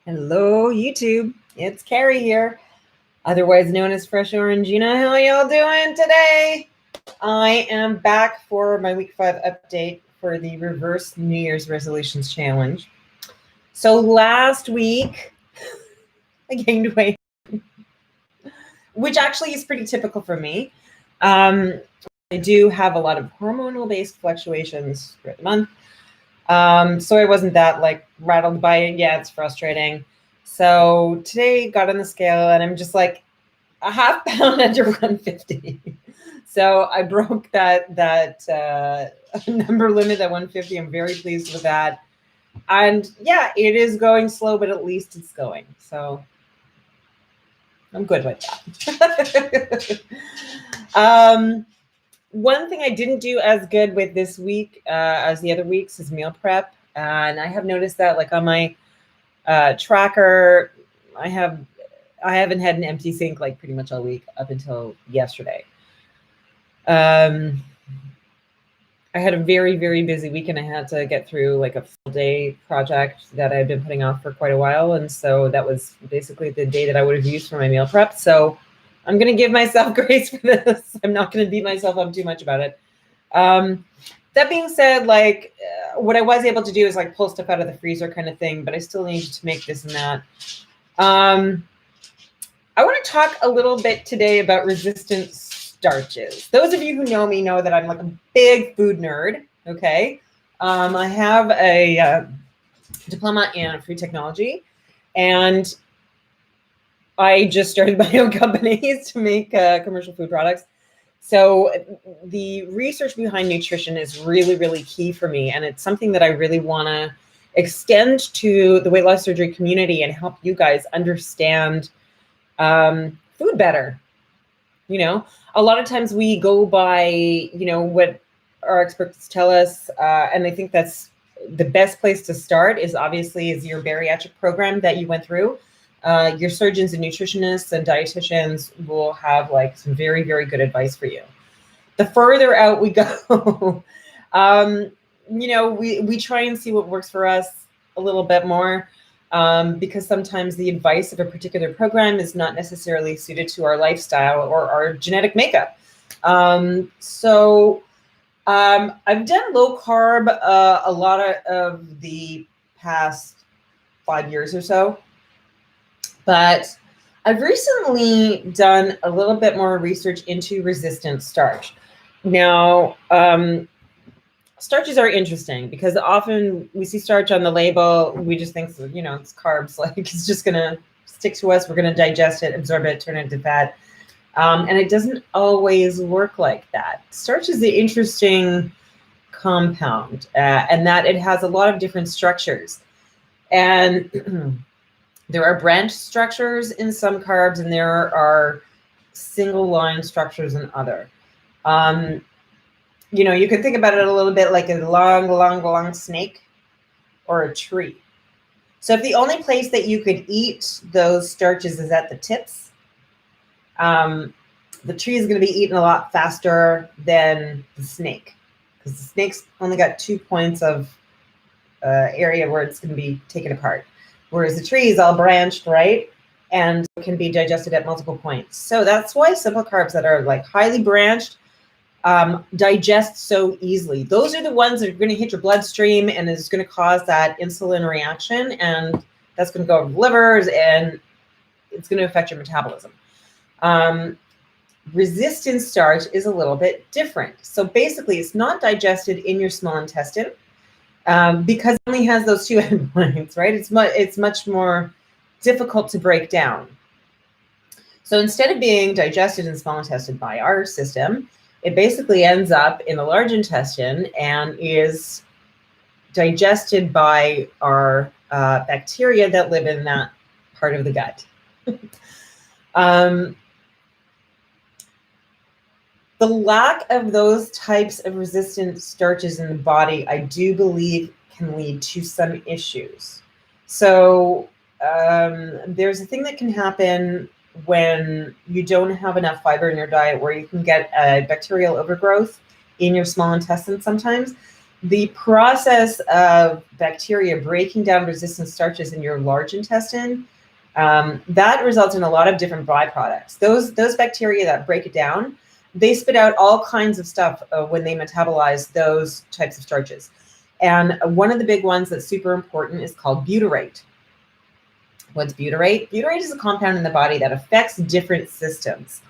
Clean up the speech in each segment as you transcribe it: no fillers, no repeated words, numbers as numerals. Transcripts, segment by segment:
Hello, YouTube. It's Carrie here, otherwise known as Fresh Orangina. How y'all doing today? I am back for my week 5 update for the Reverse New Year's Resolutions Challenge. So last week, I gained weight, which actually is pretty typical for me. I do have a lot of hormonal-based fluctuations throughout the month. So I wasn't that rattled by it. Yeah, it's frustrating. So today got on the scale and I'm just like a half pound under 150. So I broke that number limit at 150. I'm very pleased with that. And yeah, it is going slow, but at least it's going. So I'm good with that. One thing I didn't do as good with this week as the other weeks is meal prep. And I have noticed that on my tracker, I haven't had an empty sink pretty much all week up until yesterday. I had a very, very busy week and I had to get through a full day project that I've been putting off for quite a while. And so that was basically the day that I would have used for my meal prep. So I'm going to give myself grace for this. I'm not going to beat myself up too much about it. That being said, what I was able to do is pull stuff out of the freezer kind of thing, but I still needed to make this and that. I want to talk a little bit today about resistant starches. Those of you who know me know that I'm a big food nerd. Okay. I have a diploma in food technology, and I just started my own companies to make commercial food products. So the research behind nutrition is really, really key for me. And it's something that I really want to extend to the weight loss surgery community and help you guys understand food better. A lot of times we go by, what our experts tell us. And I think that's the best place to start is your bariatric program that you went through. Your surgeons and nutritionists and dietitians will have some very, very good advice for you. The further out we go, we try and see what works for us a little bit more, because sometimes the advice of a particular program is not necessarily suited to our lifestyle or our genetic makeup. So I've done low carb a lot of the past 5 years or so. But I've recently done a little bit more research into resistant starch. Now, starches are interesting because often we see starch on the label. We just think, it's carbs, it's just going to stick to us. We're going to digest it, absorb it, turn it into fat. And it doesn't always work like that. Starch is the interesting compound, and that it has a lot of different structures. And there are branch structures in some carbs, and there are single line structures in other. You can think about it a little bit like a long snake or a tree. So if the only place that you could eat those starches is at the tips, the tree is going to be eaten a lot faster than the snake, because the snake's only got 2 points of area where it's going to be taken apart. Whereas the tree is all branched, right? And can be digested at multiple points. So that's why simple carbs that are highly branched digest so easily. Those are the ones that are going to hit your bloodstream and is going to cause that insulin reaction. And that's going to go over the livers and it's going to affect your metabolism. Resistant starch is a little bit different. So basically it's not digested in your small intestine. Because it only has those 2 endpoints, right? It's much more difficult to break down. So instead of being digested in small intestine by our system, it basically ends up in the large intestine and is digested by our bacteria that live in that part of the gut. The lack of those types of resistant starches in the body, I do believe, can lead to some issues. So there's a thing that can happen when you don't have enough fiber in your diet, where you can get a bacterial overgrowth in your small intestine sometimes. The process of bacteria breaking down resistant starches in your large intestine, that results in a lot of different byproducts. Those bacteria that break it down, they spit out all kinds of stuff when they metabolize those types of starches. And one of the big ones that's super important is called butyrate. What's butyrate? Butyrate is a compound in the body that affects different systems.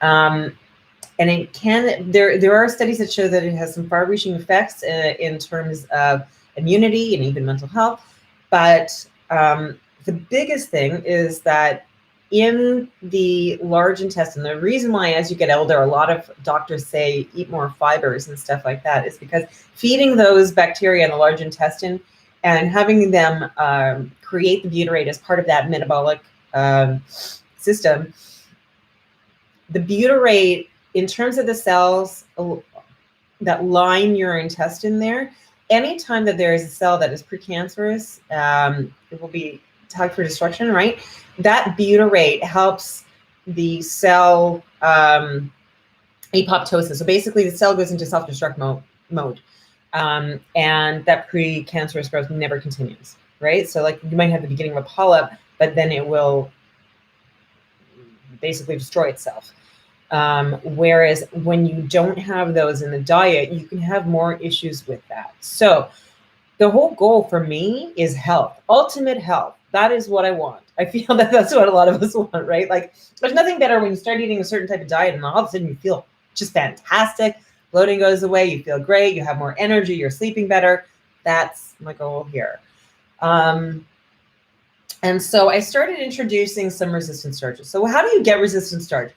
And it can, there are studies that show that it has some far-reaching effects in terms of immunity and even mental health. But the biggest thing is that in the large intestine, the reason why as you get older, a lot of doctors say eat more fibers and stuff like that is because feeding those bacteria in the large intestine and having them create the butyrate as part of that metabolic system, the butyrate, in terms of the cells that line your intestine there, anytime that there is a cell that is precancerous, it will be tagged for destruction, right? That butyrate helps the cell apoptosis. So basically the cell goes into self-destruct mode. And that precancerous growth never continues, right? So like you might have the beginning of a polyp, but then it will basically destroy itself. Whereas when you don't have those in the diet, you can have more issues with that. So the whole goal for me is health, ultimate health. That is what I want. I feel that that's what a lot of us want, right? Like there's nothing better when you start eating a certain type of diet and all of a sudden you feel just fantastic. Bloating goes away. You feel great. You have more energy. You're sleeping better. That's my goal here. And so I started introducing some resistant starches. So how do you get resistant starch?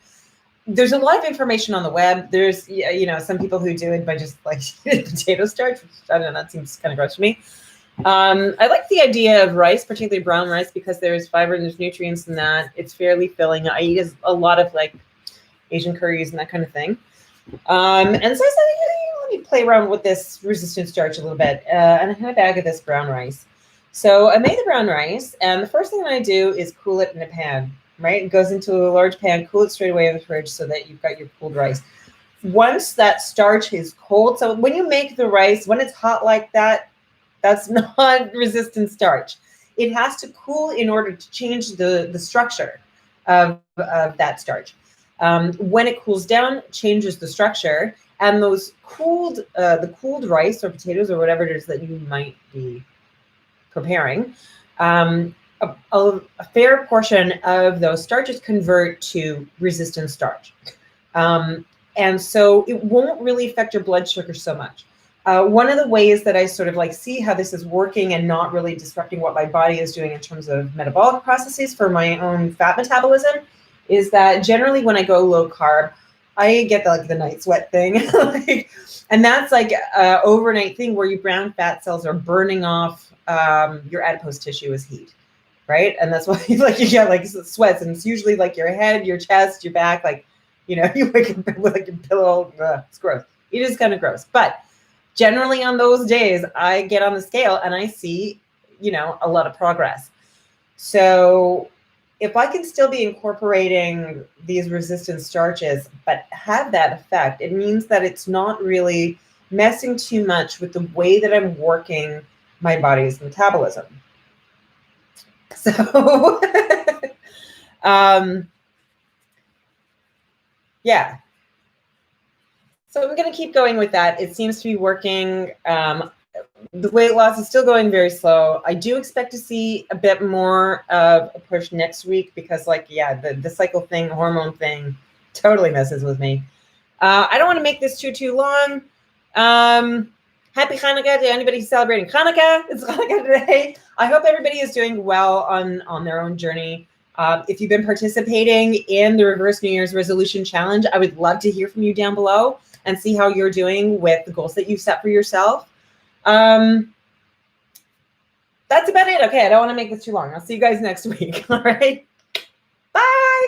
There's a lot of information on the web. There's, you know, some people who do it by just like potato starch, which I don't know, that seems kind of gross to me. I like the idea of rice, particularly brown rice, because there's fiber and there's nutrients in that. It's fairly filling. I eat a lot of like Asian curries and that kind of thing. And so I said, let me play around with this resistant starch a little bit. And I had a bag of this brown rice. So I made the brown rice, and the first thing that I do is cool it in a pan, right? It goes into a large pan, cool it straight away in the fridge so that you've got your cooled rice. Once that starch is cold, so when you make the rice, when it's hot like that, that's not resistant starch. It has to cool in order to change the structure of that starch. When it cools down, it changes the structure, and those cooled, the cooled rice or potatoes or whatever it is that you might be preparing, a fair portion of those starches convert to resistant starch. And so it won't really affect your blood sugar so much. One of the ways that I sort of like see how this is working and not really disrupting what my body is doing in terms of metabolic processes for my own fat metabolism is that generally when I go low carb, I get the night sweat thing. And that's like an overnight thing where your brown fat cells are burning off your adipose tissue as heat, right? And that's why like you get like sweats, and it's usually like your head, your chest, your back, like, you know, you wake up with like a pillow. It's gross. It is kind of gross. But generally on those days, I get on the scale and I see, you know, a lot of progress. So if I can still be incorporating these resistant starches, but have that effect, it means that it's not really messing too much with the way that I'm working my body's metabolism. So, yeah. So I'm going to keep going with that. It seems to be working. The weight loss is still going very slow. I do expect to see a bit more of a push next week because, like, yeah, the cycle thing, hormone thing totally messes with me. I don't want to make this too long. Happy Hanukkah to anybody who's celebrating Hanukkah. It's Hanukkah today. I hope everybody is doing well on their own journey. If you've been participating in the Reverse New Year's Resolution Challenge, I would love to hear from you down below and see how you're doing with the goals that you've set for yourself. That's about it. Okay, I don't want to make this too long. I'll see you guys next week. All right. Bye.